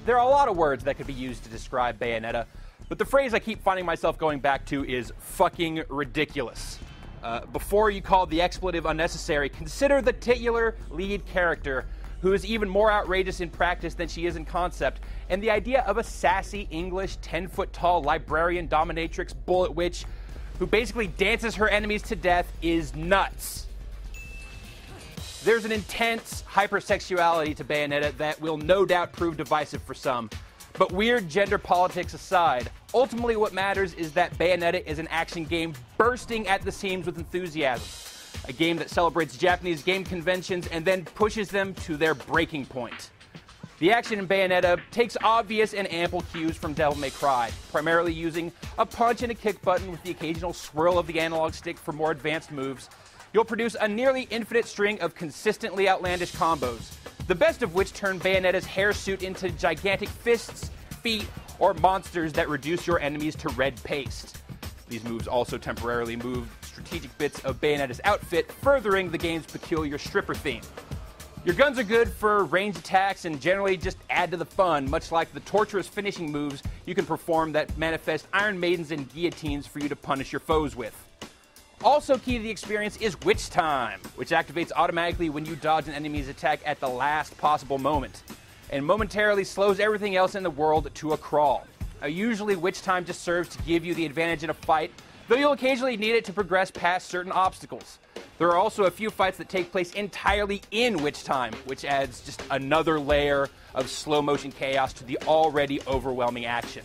there are a lot of words that could be used to describe Bayonetta, but the phrase I keep finding myself going back to is fucking ridiculous. Before you call the expletive unnecessary, consider the titular lead character, who is even more outrageous in practice than she is in concept, and the idea of a sassy English 10-foot-tall librarian dominatrix bullet witch who basically dances her enemies to death is nuts. There's an intense hypersexuality to Bayonetta that will no doubt prove divisive for some, but weird gender politics aside, ultimately what matters is that Bayonetta is an action game bursting at the seams with enthusiasm. A game that celebrates Japanese game conventions and then pushes them to their breaking point. The action in Bayonetta takes obvious and ample cues from Devil May Cry, primarily using a punch and a kick button with the occasional swirl of the analog stick for more advanced moves. You'll produce a nearly infinite string of consistently outlandish combos, the best of which turn Bayonetta's hairsuit into gigantic fists, feet, or monsters that reduce your enemies to red paste. These moves also temporarily move strategic bits of Bayonetta's outfit, furthering the game's peculiar stripper theme. Your guns are good for range attacks and generally just add to the fun, much like the torturous finishing moves you can perform that manifest Iron Maidens and guillotines for you to punish your foes with. Also key to the experience is Witch Time, which activates automatically when you dodge an enemy's attack at the last possible moment, and momentarily slows everything else in the world to a crawl. Usually Witch Time just serves to give you the advantage in a fight, though you'll occasionally need it to progress past certain obstacles. There are also a few fights that take place entirely in Witch Time, which adds just another layer of slow-motion chaos to the already overwhelming action.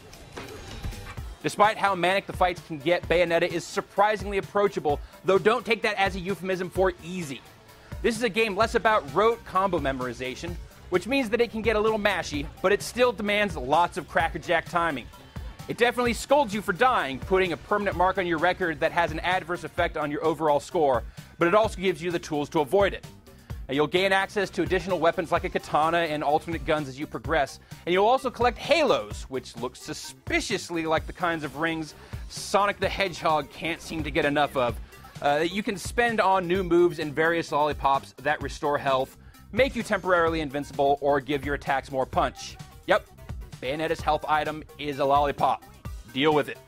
Despite how manic the fights can get, Bayonetta is surprisingly approachable, though don't take that as a euphemism for easy. This is a game less about rote combo memorization, which means that it can get a little mashy, but it still demands lots of crackerjack timing. It definitely scolds you for dying, putting a permanent mark on your record that has an adverse effect on your overall score, but it also gives you the tools to avoid it. Now, you'll gain access to additional weapons like a katana and alternate guns as you progress, and you'll also collect halos, which look suspiciously like the kinds of rings Sonic the Hedgehog can't seem to get enough of, that you can spend on new moves and various lollipops that restore health, make you temporarily invincible, or give your attacks more punch. Yep, Bayonetta's health item is a lollipop. Deal with it.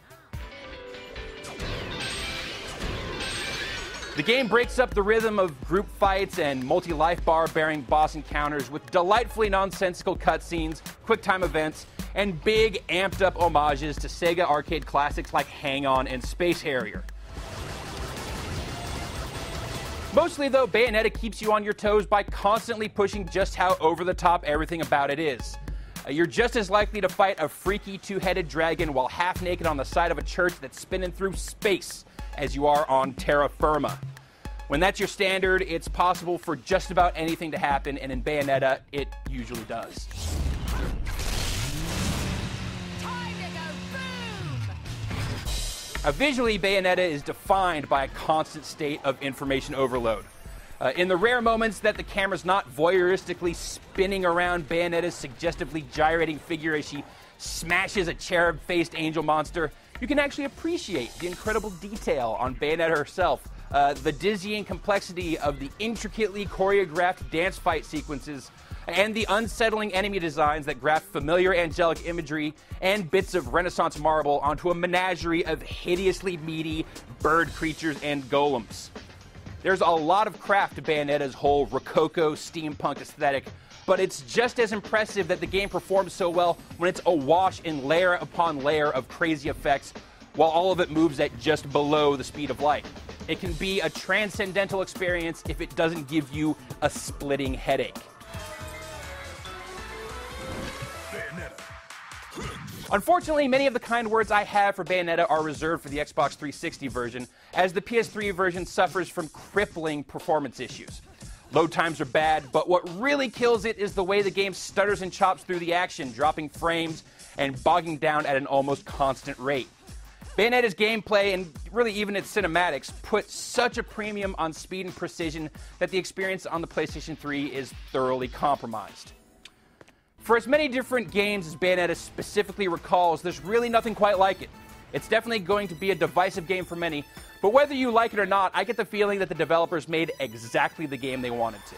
The game breaks up the rhythm of group fights and multi-life bar-bearing boss encounters with delightfully nonsensical cutscenes, quick-time events, and big, amped-up homages to Sega arcade classics like Hang On and Space Harrier. Mostly, though, Bayonetta keeps you on your toes by constantly pushing just how over-the-top everything about it is. You're just as likely to fight a freaky two-headed dragon while half-naked on the side of a church that's spinning through space as you are on terra firma. When that's your standard, it's possible for just about anything to happen, and in Bayonetta, it usually does. Time to go boom! Visually, Bayonetta is defined by a constant state of information overload. In the rare moments that the camera's not voyeuristically spinning around Bayonetta's suggestively gyrating figure as she smashes a cherub-faced angel monster, you can actually appreciate the incredible detail on Bayonetta herself, the dizzying complexity of the intricately choreographed dance fight sequences, and the unsettling enemy designs that graft familiar angelic imagery and bits of Renaissance marble onto a menagerie of hideously meaty bird creatures and golems. There's a lot of craft to Bayonetta's whole Rococo steampunk aesthetic, but it's just as impressive that the game performs so well when it's awash in layer upon layer of crazy effects, while all of it moves at just below the speed of light. It can be a transcendental experience if it doesn't give you a splitting headache. Unfortunately, many of the kind words I have for Bayonetta are reserved for the Xbox 360 version, as the PS3 version suffers from crippling performance issues. Load times are bad, but what really kills it is the way the game stutters and chops through the action, dropping frames and bogging down at an almost constant rate. Bayonetta's gameplay, and really even its cinematics, put such a premium on speed and precision that the experience on the PlayStation 3 is thoroughly compromised. For as many different games as Bayonetta specifically recalls, there's really nothing quite like it. It's definitely going to be a divisive game for many, but whether you like it or not, I get the feeling that the developers made exactly the game they wanted to.